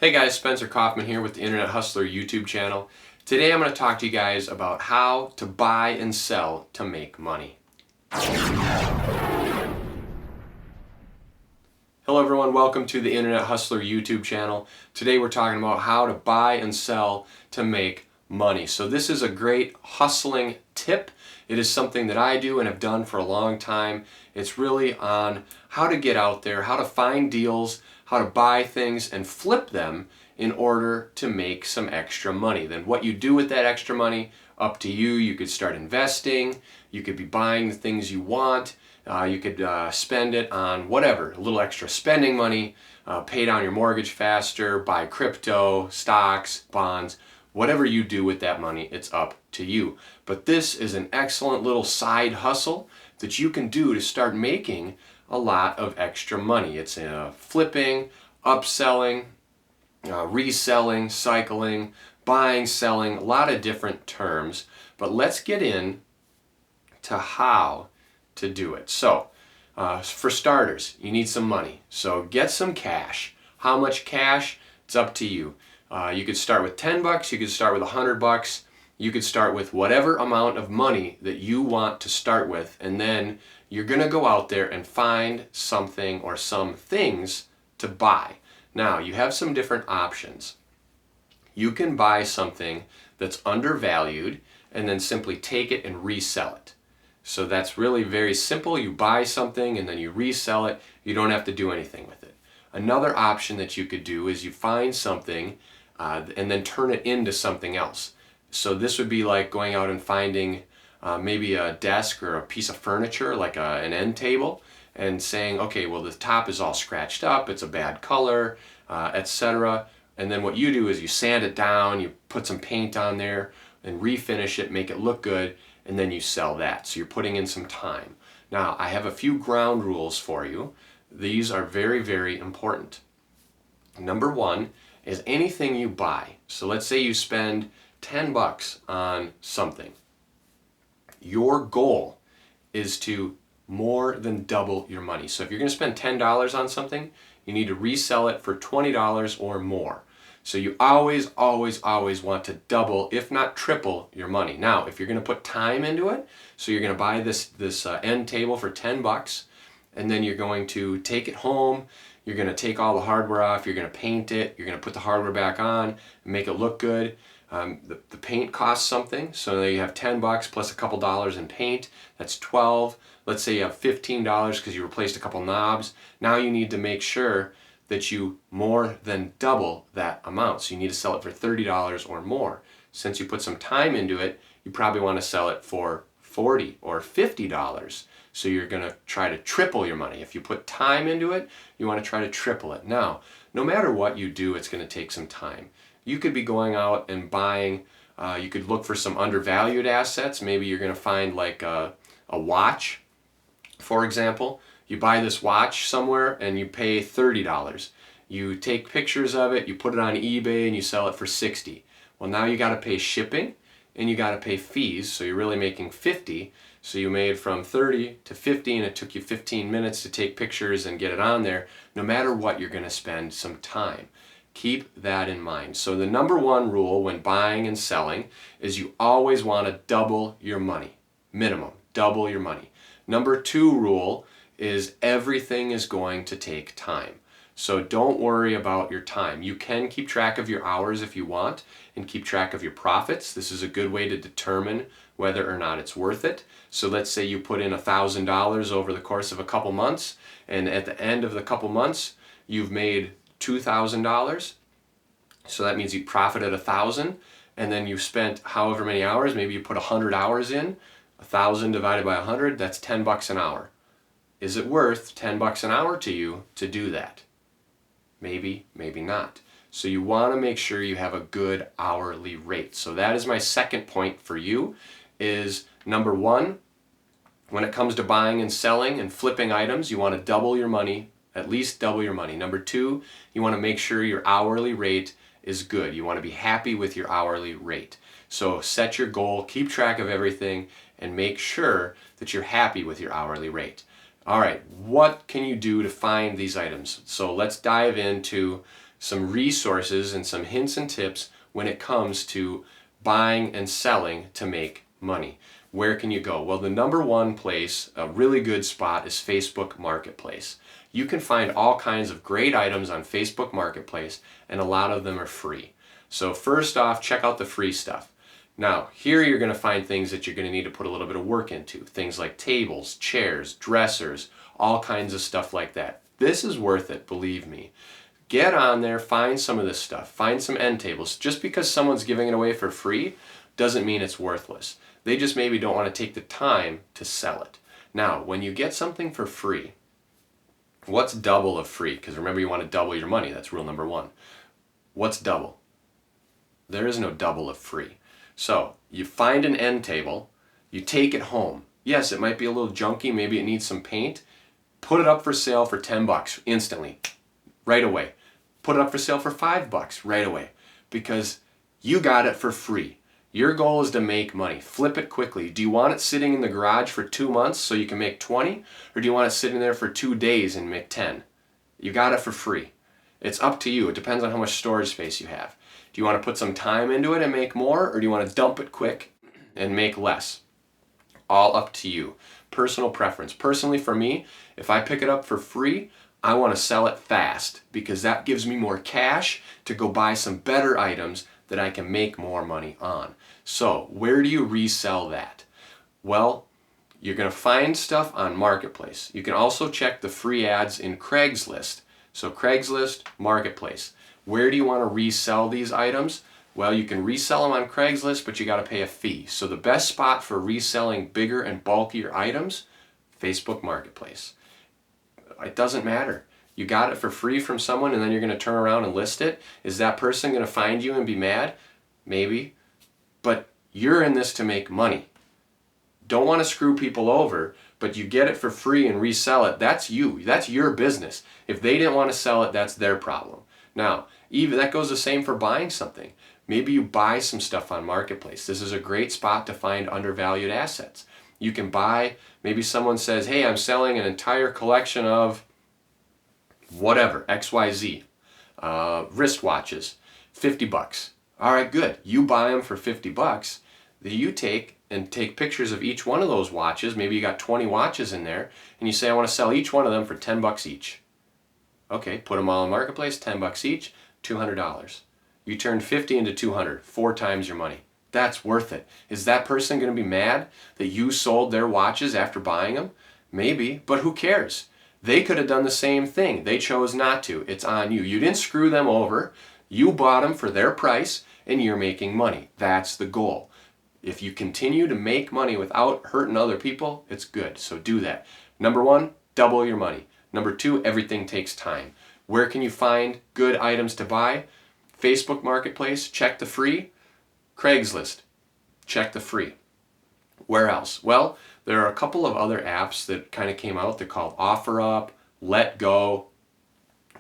Hey guys, Spencer Coffman here with the Internet Hustler YouTube channel. Today I'm going to talk to you guys about how to buy and sell to make money. Hello everyone, welcome to the Internet Hustler YouTube channel. Today we're talking about how to buy and sell to make money. So this is a great hustling tip. It is something that I do and have done for a long time. It's really on how to get out there, how to find deals, how to buy things and flip them in order to make some extra money. Then what you do with that extra money, up to you. You could start investing, you could be buying the things you want, you could spend it on whatever, a little extra spending money, pay down your mortgage faster, buy crypto, stocks, bonds, whatever you do with that money, it's up to you. But this is an excellent little side hustle that you can do to start making a lot of extra money. It's flipping, upselling, reselling, cycling, buying, selling, a lot of different terms. But let's get in to how to do it. So, for starters, you need some money. So get some cash. How much cash? It's up to you. You could start with 10 bucks, you could start with 100 bucks, you could start with whatever amount of money that you want to start with, and then you're going to go out there and find something or some things to buy. Now, you have some different options. You can buy something that's undervalued and then simply take it and resell it. So that's really very simple. You buy something and then you resell it. You don't have to do anything with it. Another option that you could do is you find something and then turn it into something else. So this would be like going out and finding maybe a desk or a piece of furniture like an end table and saying, okay, well the top is all scratched up, it's a bad color, etc. And then what you do is you sand it down, you put some paint on there and refinish it, make it look good, and then you sell that. So you're putting in some time. Now, I have a few ground rules for you. These are very, very important. Number one is anything you buy. So let's say you spend 10 bucks on something. Your goal is to more than double your money. So if you're going to spend $10 on something, you need to resell it for $20 or more. So you always, always, always want to double, if not triple, your money. Now, if you're going to put time into it, so you're going to buy this end table for 10 bucks, and then you're going to take it home, you're going to take all the hardware off, you're going to paint it, you're going to put the hardware back on, and make it look good. The paint costs something, so you have 10 bucks plus a couple dollars in paint, that's 12. Let's say you have $15 because you replaced a couple knobs. Now you need to make sure that you more than double that amount. So you need to sell it for $30 or more. Since you put some time into it, you probably want to sell it for $40 or $50. So you're going to try to triple your money. If you put time into it, you want to try to triple it. Now, no matter what you do, it's going to take some time. You could be going out and buying, you could look for some undervalued assets. Maybe you're going to find like a watch, for example. You buy this watch somewhere and you pay $30. You take pictures of it, you put it on eBay and you sell it for $60. Well, now you got to pay shipping and you got to pay fees, so you're really making $50. So you made from 30 to 50 and it took you 15 minutes to take pictures and get it on there. No matter what, you're going to spend some time. Keep that in mind. So the number one rule when buying and selling is you always want to double your money. Minimum, double your money. Number two rule is everything is going to take time. So don't worry about your time. You can keep track of your hours if you want and keep track of your profits. This is a good way to determine whether or not it's worth it. So let's say you put in $1,000 over the course of a couple months, and at the end of the couple months you've made $2,000. So that means you profited $1,000, and then you spent however many hours. Maybe you put 100 hours in. 1,000 divided by 100, that's 10 bucks an hour. Is it worth 10 bucks an hour to you to do that? Maybe, maybe not. So you want to make sure you have a good hourly rate. So that is my second point for you, is number one, when it comes to buying and selling and flipping items, you want to double your money, at least double your money. Number two, you want to make sure your hourly rate is good. You want to be happy with your hourly rate. So set your goal, keep track of everything, and make sure that you're happy with your hourly rate. All right, what can you do to find these items? So let's dive into some resources and some hints and tips when it comes to buying and selling to make money. Where can you go? Well, the number one place, a really good spot, is Facebook Marketplace. You can find all kinds of great items on Facebook Marketplace, and a lot of them are free. So first off, check out the free stuff. Now, here you're going to find things that you're going to need to put a little bit of work into. Things like tables, chairs, dressers, all kinds of stuff like that. This is worth it, believe me. Get on there, find some of this stuff. Find some end tables. Just because someone's giving it away for free doesn't mean it's worthless. They just maybe don't want to take the time to sell it. Now, when you get something for free, what's double of free? Because remember, you want to double your money. That's rule number one. What's double? There is no double of free. So you find an end table, you take it home. Yes, it might be a little junky, maybe it needs some paint. Put it up for sale for 10 bucks instantly, right away. Put it up for sale for 5 bucks right away, because you got it for free. Your goal is to make money. Flip it quickly. Do you want it sitting in the garage for 2 months so you can make 20? Or do you want it sitting there for 2 days and make 10? You got it for free. It's up to you. It depends on how much storage space you have. Do you want to put some time into it and make more, or do you want to dump it quick and make less? All up to you. Personal preference. Personally, for me, if I pick it up for free, I want to sell it fast, because that gives me more cash to go buy some better items that I can make more money on. So, where do you resell that? Well, you're going to find stuff on Marketplace. You can also check the free ads in Craigslist. So Craigslist, Marketplace. Where do you want to resell these items? Well, you can resell them on Craigslist, but you got to pay a fee. So the best spot for reselling bigger and bulkier items, Facebook Marketplace. It doesn't matter. You got it for free from someone, and then you're going to turn around and list it. Is that person going to find you and be mad? Maybe. But you're in this to make money. Don't want to screw people over, but you get it for free and resell it. That's you. That's your business. If they didn't want to sell it, that's their problem. Now, even that goes the same for buying something. Maybe you buy some stuff on Marketplace. This is a great spot to find undervalued assets. You can buy, maybe someone says, hey, I'm selling an entire collection of whatever, XYZ, wristwatches, 50 bucks. All right, good. You buy them for 50 bucks. That you take pictures of each one of those watches. Maybe you got 20 watches in there, and you say, I want to sell each one of them for 10 bucks each. Okay, put them all in Marketplace, 10 bucks each, $200. You turned 50 into 200, 4 times your money. That's worth it. Is that person going to be mad that you sold their watches after buying them? Maybe, but who cares? They could have done the same thing. They chose not to. It's on you. You didn't screw them over. You bought them for their price, and you're making money. That's the goal. If you continue to make money without hurting other people, it's good. So do that. Number one, double your money. Number two, everything takes time. Where can you find good items to buy? Facebook Marketplace, check the free. Craigslist, check the free. Where else? Well, there are a couple of other apps that kind of came out. They're called OfferUp, Let Go.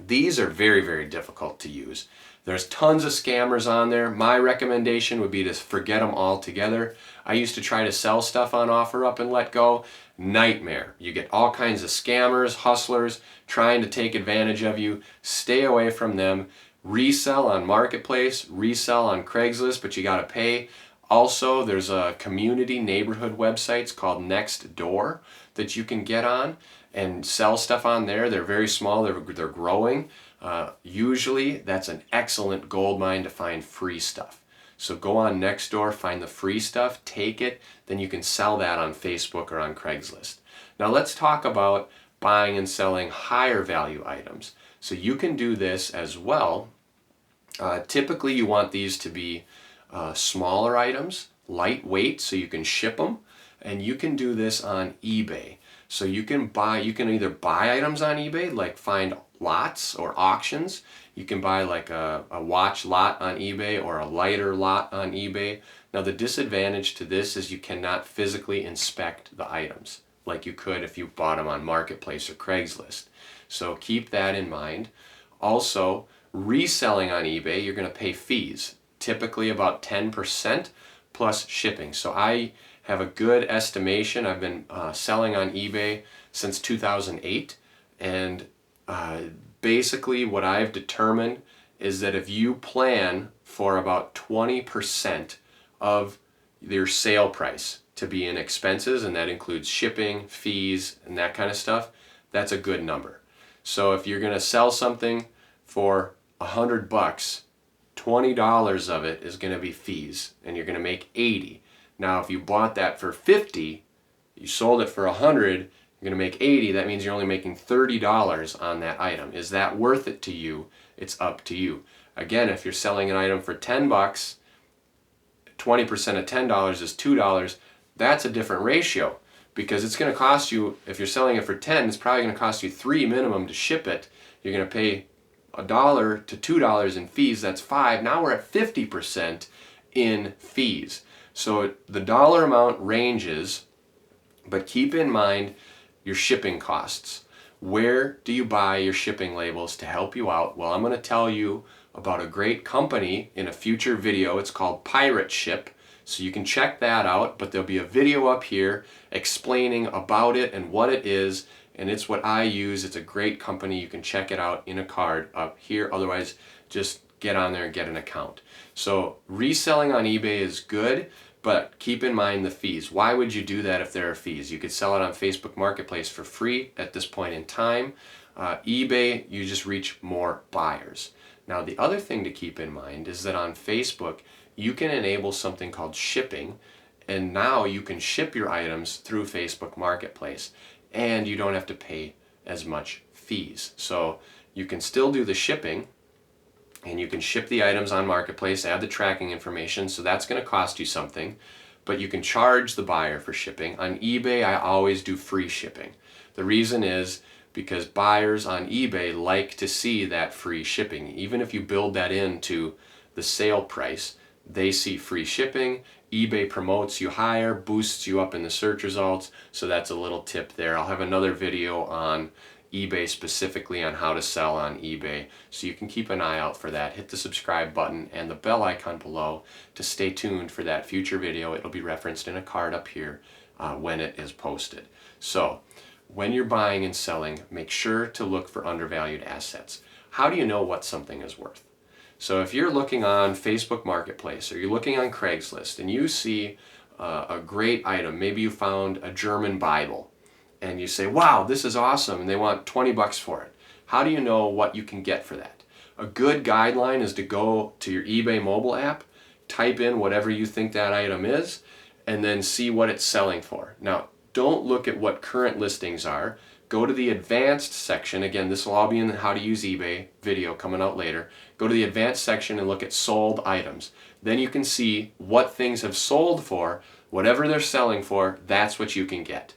These are very, very difficult to use. There's tons of scammers on there. My recommendation would be to forget them altogether. I used to try to sell stuff on OfferUp and Let Go. Nightmare. You get all kinds of scammers, hustlers trying to take advantage of you. Stay away from them. Resell on Marketplace, resell on Craigslist, but you got to pay. Also, there's a community neighborhood websites called Nextdoor that you can get on and sell stuff on there. They're very small. They're growing. Usually, that's an excellent gold mine to find free stuff. So go on Nextdoor, find the free stuff, take it, then you can sell that on Facebook or on Craigslist. Now let's talk about buying and selling higher value items. So you can do this as well. Typically you want these to be smaller items, lightweight, so you can ship them, and you can do this on eBay. So you can either buy items on eBay, like find lots or auctions. You can buy like a watch lot on eBay or a lighter lot on eBay. Now the disadvantage to this is you cannot physically inspect the items like you could if you bought them on Marketplace or Craigslist. So keep that in mind. Also, reselling on eBay, you're going to pay fees, typically about 10% plus shipping. So I have a good estimation. I've been selling on eBay since 2008, and basically what I've determined is that if you plan for about 20% of your sale price to be in expenses, and that includes shipping, fees, and that kind of stuff, that's a good number. So if you're going to sell something for $100, $20 of it is going to be fees, and you're going to make 80. Now, if you bought that for 50, you sold it for 100, you're going to make 80. That means you're only making $30 on that item. Is that worth it to you? It's up to you. Again, if you're selling an item for 10 bucks, 20% of $10 is $2. That's a different ratio, because it's going to cost you, if you're selling it for 10, it's probably going to cost you $3 minimum to ship it. You're going to pay $1 to $2 in fees. That's $5. Now we're at 50% in fees. So the dollar amount ranges, but keep in mind your shipping costs. Where do you buy your shipping labels to help you out? Well, I'm going to tell you about a great company in a future video. It's called Pirate Ship. So you can check that out, but there'll be a video up here explaining about it and what it is, and it's what I use. It's a great company. You can check it out in a card up here. Otherwise, just get on there and get an account. So reselling on eBay is good, but keep in mind the fees. Why would you do that if there are fees? You could sell it on Facebook Marketplace for free at this point in time. eBay, you just reach more buyers. Now, the other thing to keep in mind is that on Facebook, you can enable something called shipping, and now you can ship your items through Facebook Marketplace, and you don't have to pay as much fees. So you can still do the shipping, and you can ship the items on Marketplace, add the tracking information, so that's going to cost you something, but you can charge the buyer for shipping. On eBay, I always do free shipping. The reason is because buyers on eBay like to see that free shipping. Even if you build that into the sale price, they see free shipping. eBay promotes you higher, boosts you up in the search results, so that's a little tip there. I'll have another video on eBay specifically on how to sell on eBay, so you can keep an eye out for that. Hit the subscribe button and the bell icon below to stay tuned for that future video. It'll be referenced in a card up here when it is posted. So when you're buying and selling, make sure to look for undervalued assets. How do you know what something is worth? So if you're looking on Facebook Marketplace or you're looking on Craigslist and you see a great item, maybe you found a German Bible, and you say, wow, this is awesome, and they want 20 bucks for it. How do you know what you can get for that? A good guideline is to go to your eBay mobile app, type in whatever you think that item is, and then see what it's selling for. Now, don't look at what current listings are. Go to the advanced section. Again, this will all be in the how to use eBay video coming out later. Go to the advanced section and look at sold items. Then you can see what things have sold for. Whatever they're selling for, that's what you can get.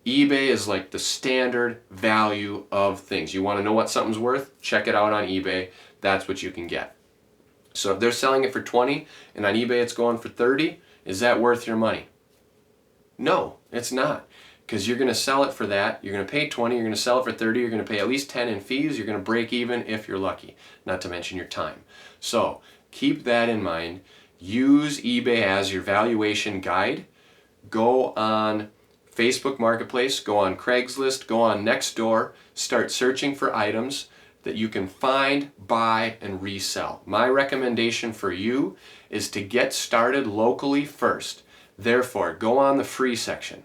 eBay is like the standard value of things. You want to know what something's worth? Check it out on eBay. That's what you can get. So if they're selling it for 20 and on eBay it's going for 30, is that worth your money? No, it's not. Because you're going to sell it for that. You're going to pay 20, you're going to sell it for 30, you're going to pay at least 10 in fees, you're going to break even if you're lucky, not to mention your time. So keep that in mind. Use eBay as your valuation guide. Go on Facebook Marketplace, go on Craigslist, go on Nextdoor, start searching for items that you can find, buy, and resell. My recommendation for you is to get started locally first. Therefore, go on the free section.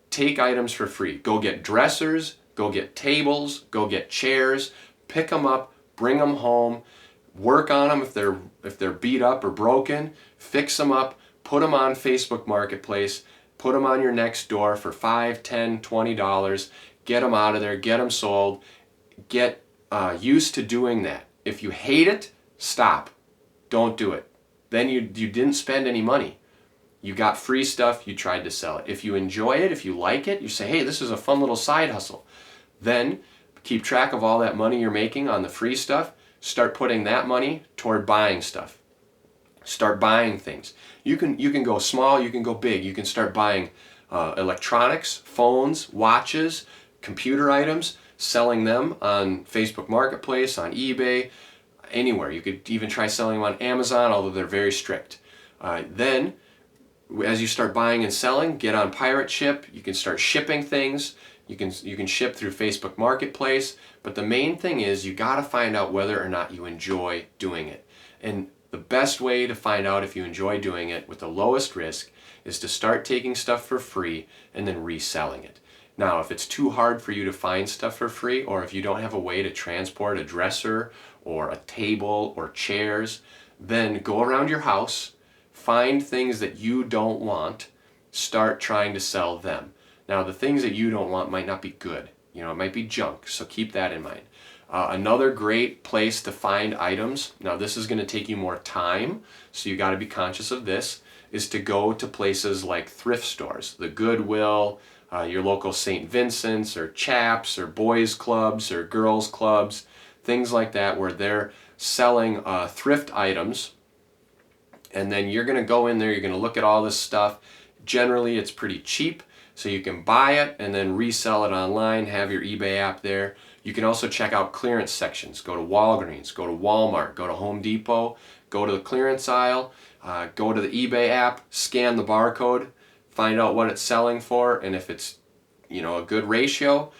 Take items for free. Go get dressers, go get tables, go get chairs, pick them up, bring them home, work on them if they're beat up or broken, fix them up, put them on Facebook Marketplace, put them on your Nextdoor for $5, $10, $20, get them out of there, get them sold, get used to doing that. If you hate it, stop. Don't do it. Then you didn't spend any money. You got free stuff, you tried to sell it. If you enjoy it, if you like it, you say, hey, this is a fun little side hustle. Then keep track of all that money you're making on the free stuff. Start putting that money toward buying stuff. Start buying things. You can go small, you can go big. You can start buying electronics, phones, watches, computer items, selling them on Facebook Marketplace, on eBay, anywhere. You could even try selling them on Amazon, although they're very strict. Then, as you start buying and selling, get on Pirate Ship. You can start shipping things. You can ship through Facebook Marketplace, but the main thing is you got to find out whether or not you enjoy doing it. And the best way to find out if you enjoy doing it with the lowest risk is to start taking stuff for free and then reselling it. Now, if it's too hard for you to find stuff for free, or if you don't have a way to transport a dresser or a table or chairs, then go around your house, find things that you don't want, start trying to sell them. Now, the things that you don't want might not be good. You know, it might be junk, so keep that in mind. Another great place to find items, now this is going to take you more time, so you got to be conscious of this, is to go to places like thrift stores, the Goodwill, your local St. Vincent's or Chaps or boys clubs or girls clubs, things like that where they're selling thrift items. And then you're going to go in there, you're going to look at all this stuff. Generally it's pretty cheap, so you can buy it and then resell it online, have your eBay app there. You can also check out clearance sections. Go to Walgreens, go to Walmart, go to Home Depot, go to the clearance aisle, go to the eBay app, scan the barcode, find out what it's selling for, and if it's, you know, a good ratio.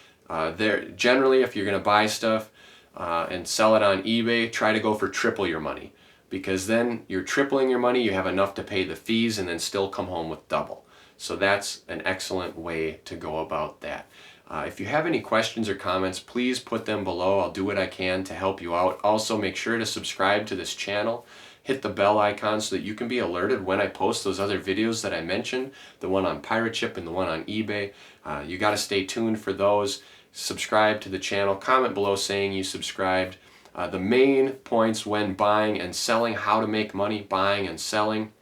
Generally, if you're going to buy stuff and sell it on eBay, try to go for triple your money, because then you're tripling your money, you have enough to pay the fees and then still come home with double. So that's an excellent way to go about that. If you have any questions or comments, please put them below. I'll do what I can to help you out. Also, make sure to subscribe to this channel. Hit the bell icon so that you can be alerted when I post those other videos that I mentioned, the one on Pirate Ship and the one on eBay. You got to stay tuned for those. Subscribe to the channel. Comment below saying you subscribed. The main points when buying and selling, how to make money buying and selling.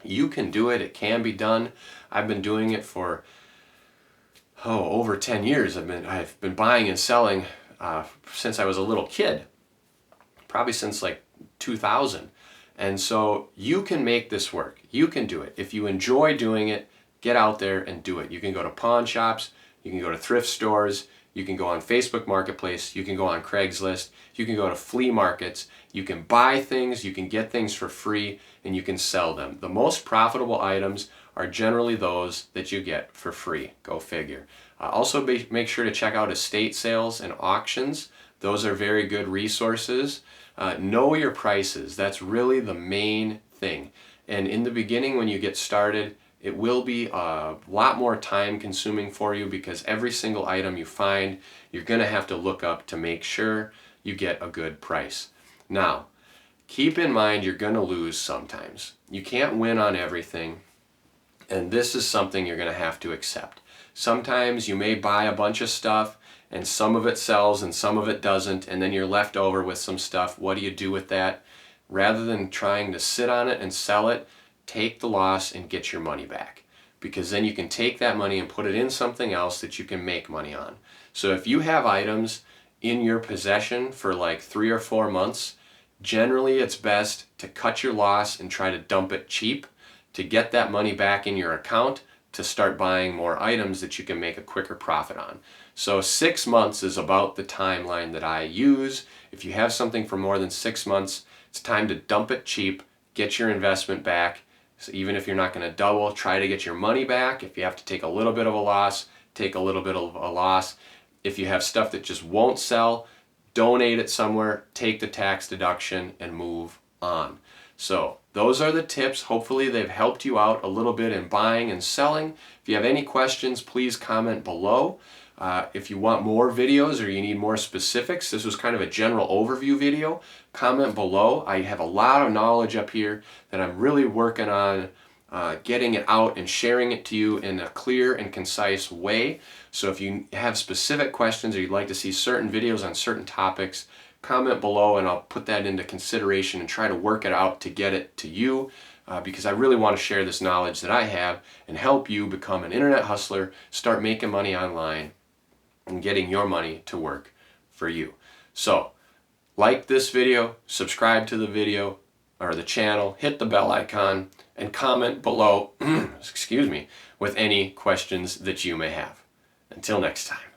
You can do it. It can be done. I've been doing it for over 10 years. I've been buying and selling since I was a little kid, probably since like 2000. And so you can make this work. You can do it. If you enjoy doing it, get out there and do it. You can go to pawn shops, you can go to thrift stores, you can go on Facebook Marketplace, you can go on Craigslist, you can go to flea markets, you can buy things, you can get things for free, and you can sell them. The most profitable items are generally those that you get for free. Go figure. Also make sure to check out estate sales and auctions. Those are very good resources. Know your prices. That's really the main thing. And in the beginning, when you get started, it will be a lot more time consuming for you, because every single item you find, you're going to have to look up to make sure you get a good price. Now, keep in mind you're going to lose sometimes. You can't win on everything, and this is something you're going to have to accept. Sometimes you may buy a bunch of stuff and some of it sells and some of it doesn't, and then you're left over with some stuff. What do you do with that? Rather than trying to sit on it and sell it, take the loss and get your money back, because then you can take that money and put it in something else that you can make money on. So if you have items in your possession for like 3 or 4 months, generally it's best to cut your loss and try to dump it cheap to get that money back in your account to start buying more items that you can make a quicker profit on. So 6 months is about the timeline that I use. If you have something for more than 6 months, it's time to dump it cheap, get your investment back. So even if you're not going to double, try to get your money back. If you have to take a little bit of a loss, take a little bit of a loss. If you have stuff that just won't sell, donate it somewhere, take the tax deduction, and move on. So those are the tips. Hopefully they've helped you out a little bit in buying and selling. If you have any questions, please comment below. If you want more videos or you need more specifics, this was kind of a general overview video, comment below. I have a lot of knowledge up here that I'm really working on getting it out and sharing it to you in a clear and concise way. So if you have specific questions or you'd like to see certain videos on certain topics, comment below and I'll put that into consideration and try to work it out to get it to you, because I really want to share this knowledge that I have and help you become an internet hustler, start making money online, and getting your money to work for you. So, like this video, subscribe to the video or the channel, hit the bell icon, and comment below, excuse me, with any questions that you may have. Until next time.